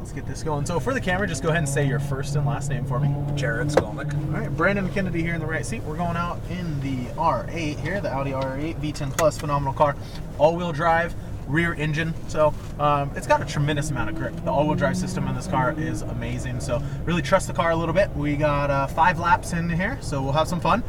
let's get this going. So for the camera, just go ahead and say your first and last name for me. Jared Skolnick. All right, Brandon Kennedy here in the right seat. We're going out in the R8 here, the Audi R8 V10 Plus, phenomenal car, all-wheel drive, rear engine. So it's got a tremendous amount of grip. The all-wheel drive system in this car is amazing. So really trust the car a little bit. We got 5 laps in here, so we'll have some fun.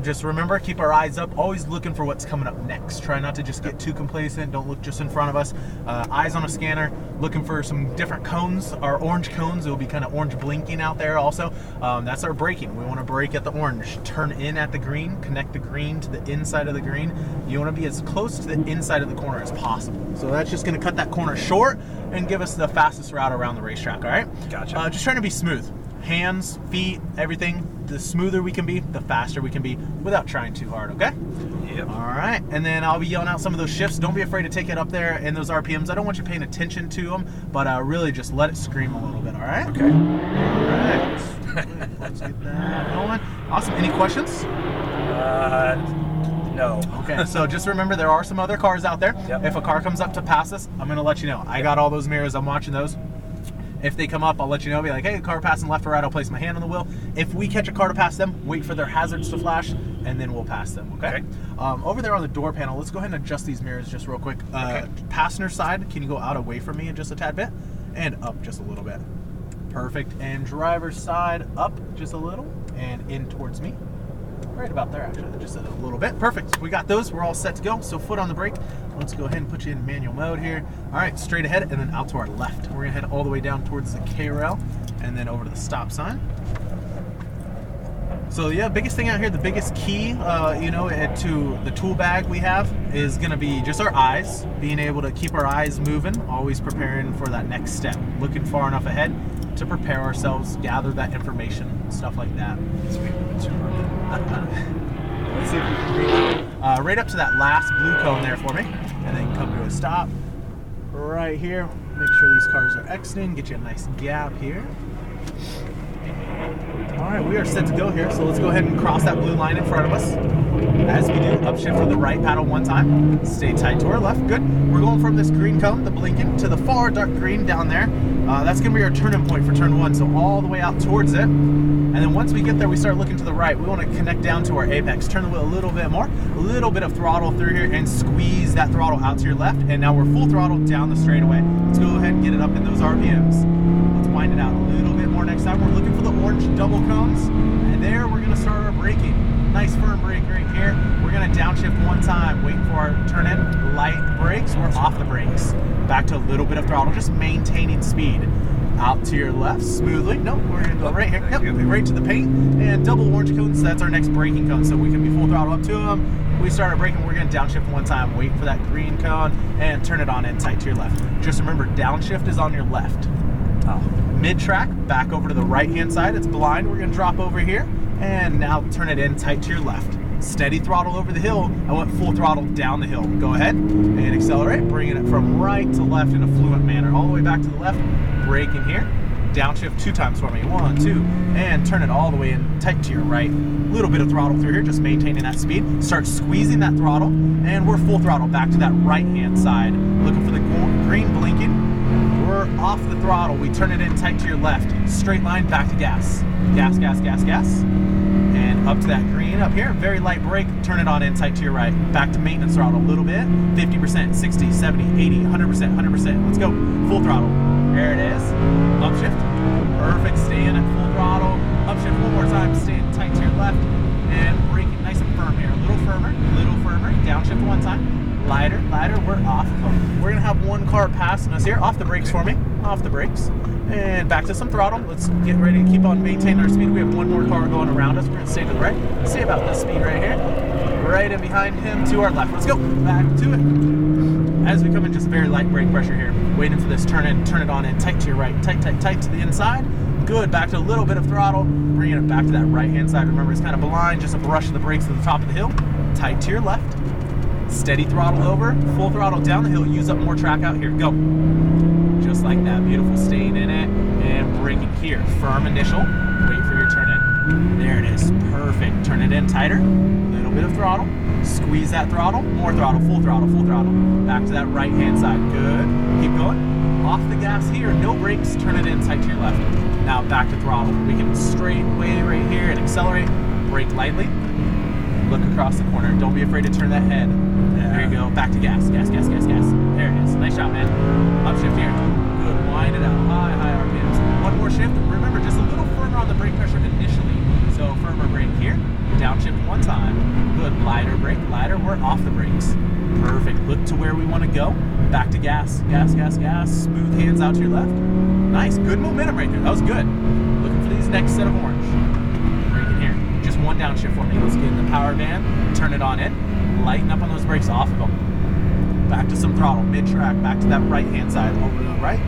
Just remember, keep our eyes up, always looking for what's coming up next. Try not to just get too complacent. Don't look just in front of us. Eyes on a scanner, looking for some different cones. Our orange cones, it will be kind of orange blinking out there also. That's our braking. We want to brake at the orange. Turn in at the green, connect the green to the inside of the green. You want to be as close to the inside of the corner as possible. So that's just going to cut that corner short and give us the fastest route around the racetrack, all right? Gotcha. Just trying to be smooth. Hands, feet, everything. The smoother we can be, the faster we can be without trying too hard, okay? Yep. All right, and then I'll be yelling out some of those shifts. Don't be afraid to take it up there in those RPMs. I don't want you paying attention to them, but really just let it scream a little bit, all right? Okay. All right. Let's get that going. Awesome. Any questions? No. Okay, so just remember there are some other cars out there. Yep. If a car comes up to pass us, I'm going to let you know. I got all those mirrors. I'm watching those. If they come up, I'll let you know. Be like, hey, car passing left or right. I'll place my hand on the wheel. If we catch a car to pass them, wait for their hazards to flash, and then we'll pass them, okay? Over there on the door panel, let's go ahead and adjust these mirrors just real quick. Okay. Passenger side, can you go out away from me just a tad bit? And up just a little bit. Perfect. And driver's side, up just a little, and in towards me. Right about there, actually, just a little bit. Perfect. We got those. We're all set to go. So foot on the brake. Let's go ahead and put you in manual mode here. All right, straight ahead and then out to our left. We're going to head all the way down towards the K-rail and then over to the stop sign. So yeah, biggest thing out here, the biggest key, to the tool bag we have is going to be just our eyes. Being able to keep our eyes moving, always preparing for that next step. Looking far enough ahead to prepare ourselves, gather that information, stuff like that. Let's see if we can reach right up to that last blue cone there for me, and then come to a stop right here. Make sure these cars are exiting, get you a nice gap here. All right, we are set to go here, so let's go ahead and cross that blue line in front of us. As we do, upshift with the right paddle one time. Stay tight to our left. Good. We're going from this green cone, the blinking, to the far dark green down there. That's going to be our turning point for turn 1, so all the way out towards it. And then once we get there, we start looking to the right. We want to connect down to our apex. Turn the wheel a little bit more, a little bit of throttle through here, and squeeze that throttle out to your left. And now we're full throttle down the straightaway. Let's go ahead and get it up in those RPMs. Let's wind it out a little bit more next time. We're looking for the orange double cones, and there we're going to start our braking. Nice firm brake right here. We're going to downshift one time, waiting for our turn in. Light brakes, we're off the brakes. Back to a little bit of throttle, just maintaining speed. Out to your left, smoothly. Nope, we're going to go right here. Yep, right to the paint. And double orange cones, that's our next braking cone. So we can be full throttle up to them. We start our braking, we're going to downshift one time, wait for that green cone, and turn it on in tight to your left. Just remember, downshift is on your left. Mid-track, back over to the right-hand side. It's blind. We're going to drop over here. And now turn it in tight to your left. Steady throttle over the hill. I want full throttle down the hill. Go ahead and accelerate, bringing it from right to left in a fluent manner. All the way back to the left, braking here. Downshift 2 times for me. 1, 2, and turn it all the way in tight to your right. Little bit of throttle through here, just maintaining that speed. Start squeezing that throttle, and we're full throttle back to that right-hand side. Looking for the green blinking. We're off the throttle. We turn it in tight to your left. Straight line back to gas. Gas, gas, gas, gas. And up to that green up here. Very light brake. Turn it on in tight to your right. Back to maintenance throttle a little bit. 50%, 60, 70, 80, 100%, 100%. Let's go. Full throttle. There it is. Upshift. Perfect. Stay in at full throttle. Upshift one more time. Stay in tight to your left. And braking nice and firm here. A little firmer. Little firmer. Downshift one time. Lighter, lighter, we're off. We're gonna have one car passing us here. Off the brakes for me. Off the brakes. And back to some throttle. Let's get ready to keep on maintaining our speed. We have one more car going around us. We're gonna stay to the right. Stay about this speed right here. Right in behind him to our left. Let's go. Back to it. As we come in, just very light brake pressure here. Waiting for this turn in, turn it on in tight to your right. Tight, tight, tight to the inside. Good. Back to a little bit of throttle. Bringing it back to that right hand side. Remember, it's kind of blind. Just a brush of the brakes to the top of the hill. Tight to your left. Steady throttle over, full throttle down the hill, use up more track out here, go. Just like that, beautiful, staying in it, and braking here. Firm initial, wait for your turn in. There it is, perfect. Perfect. Turn it in tighter. Little bit of throttle. Squeeze that throttle. More throttle. Full throttle. Full throttle. Back to that right hand side. Good. Keep going. Off the gas here. No brakes. Turn it in tight to your left. Now back to throttle. We can straight away right here and accelerate. Brake lightly. Look across the corner. Don't be afraid to turn that head. There you go. Back to gas. Gas, gas, gas, gas. There it is. Nice shot, man. Upshift here. Good. Wind it out. High, high RPMs. One more shift. Remember, just a little firmer on the brake pressure initially. So firmer brake here. Downshift one time. Good. Lighter brake. Lighter. We're off the brakes. Perfect. Look to where we want to go. Back to gas. Gas, gas, gas. Smooth hands out to your left. Nice. Good momentum right there. That was good. Looking for these next set of orange. Braking here. Just one downshift for me. Let's get in the power band. Turn it on in. Lighten up on those brakes off of them. Back to some throttle. Mid-track. Back to that right-hand side. Over to the right.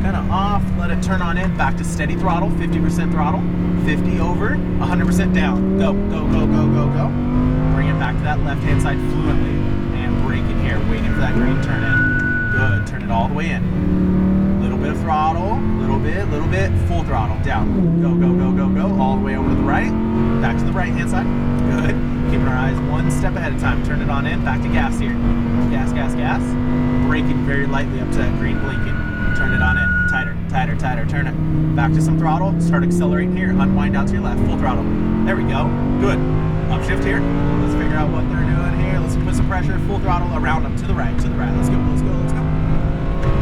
Kind of off. Let it turn on in. Back to steady throttle. 50% throttle. 50 over. 100% down. Go, go, go, go, go, go. Bring it back to that left-hand side fluently. And brake in here. Waiting for that green turn in. Good. Turn it all the way in. Little bit of throttle. Little bit. Full throttle. Down. Go, go, go, go, go. All the way over to the right. Back to the right-hand side. Good. Keeping our eyes one step ahead of time. Turn it on in. Back to gas here. Gas, gas, gas. Braking very lightly up to that green blinking. Turn it on in. Tighter, tighter, tighter. Turn it. Back to some throttle. Start accelerating here. Unwind out to your left. Full throttle. There we go. Good. Upshift here. Let's figure out what they're doing here. Let's put some pressure. Full throttle around them. To the right. To the right. Let's go. Let's go. Let's go.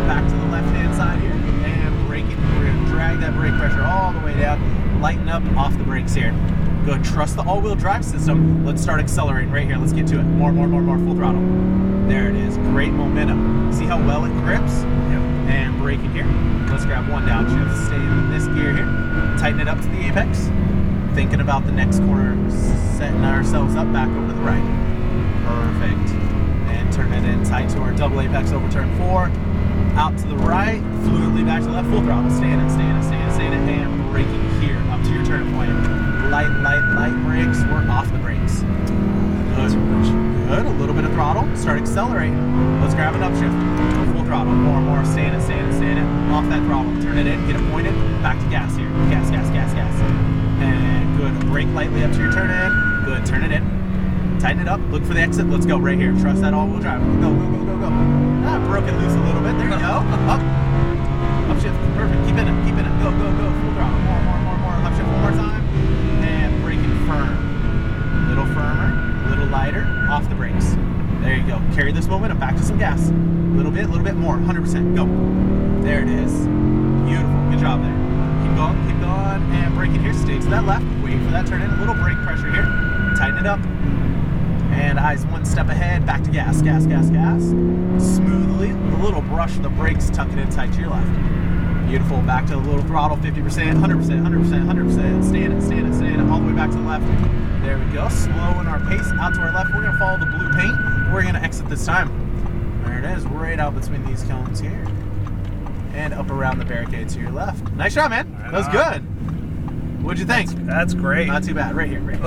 Back to the left-hand side here. And braking. We're going to drag that brake pressure all the way down. Lighten up off the brakes here. Good. Trust the all-wheel drive system. Let's start accelerating right here. Let's get to it. More, more, more, more. Full throttle. There it is. Great momentum. See how well it grips? Yep. And braking here. Let's grab one downshift. Stay in this gear here. Tighten it up to the apex. Thinking about the next corner. Setting ourselves up back over to the right. Perfect. And turn it in tight to our double apex over turn 4. Out to the right. Fluently back to the left. Full throttle. Stay in it, stay in it, stay in it, stay in it. And braking here. Up to your turn point. Light, light, light brakes. We're off the brakes. Good. Good. A little bit of throttle. Start accelerating. Let's grab an upshift. Full throttle. More, more. Stay in it, stay in it, stay in it. Off that throttle. Turn it in. Get it pointed. Back to gas here. Gas, gas, gas, gas. And good. Brake lightly up to your turn in. Good. Turn it in. Tighten it up. Look for the exit. Let's go right here. Trust that all-wheel drive. Go, go, go, go, go. Ah, broke it loose a little bit. There you go. Up. Upshift. Perfect. Keep in it. Keep in it. Go, go, go. Full throttle. More, more, more, more. Upshift one more time. And braking firm. Little firmer. Little lighter. Off the brakes. There you go. Carry this momentum back to some gas. Little bit more. 100%. Go. There it is. Beautiful. Good job there. Keep going. Keep going. And braking here. Stay to that left. Wait for that turn in. A little brake pressure here. Tighten it up. And eyes one step ahead. Back to gas. Gas, gas, gas. Smoothly. A little brush of the brakes. Tuck it in tight to your left. Beautiful. Back to a little throttle. 50%, 100%, 100%, 100%. Stay in it, stay in it, stay in it. All the way back to the left. There we go. Slowing our pace out to our left. We're going to follow the blue paint. We're going to exit this time. There it is. Right out between these cones here. And up around the barricade to your left. Nice shot, man. That was good. What'd you think? That's great. Not too bad. Right here. Right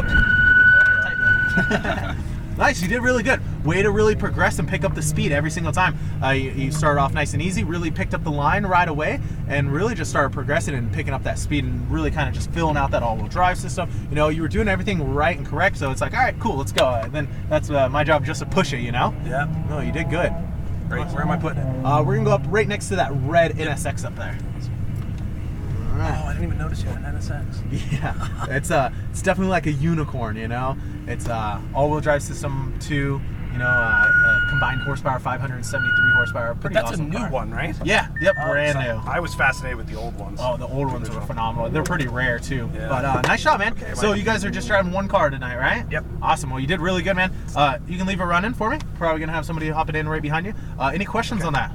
here. Nice, you did really good. Way to really progress and pick up the speed every single time. You started off nice and easy, really picked up the line right away, and really just started progressing and picking up that speed and really kind of just filling out that all-wheel drive system. You know, you were doing everything right and correct, so it's like, all right, cool, let's go. And then that's my job, just to push it, you know? Yeah. No, you did good. Great. Where am I putting it? We're gonna go up right next to that red NSX up there. Oh, I didn't even notice you had an NSX. Yeah, it's definitely like a unicorn, you know. It's all-wheel drive system 2, you know, combined horsepower, 573 horsepower. But that's awesome a new car. one, right? Yeah, yep, brand new. I was fascinated with the old ones. Oh, the old ones were phenomenal. They're pretty rare too. Yeah. But nice shot, man. Okay, so you guys are just driving one car tonight, right? Yep. Awesome. Well, you did really good, man. You can leave it running for me. Probably gonna have somebody hopping in right behind you. Any questions on that?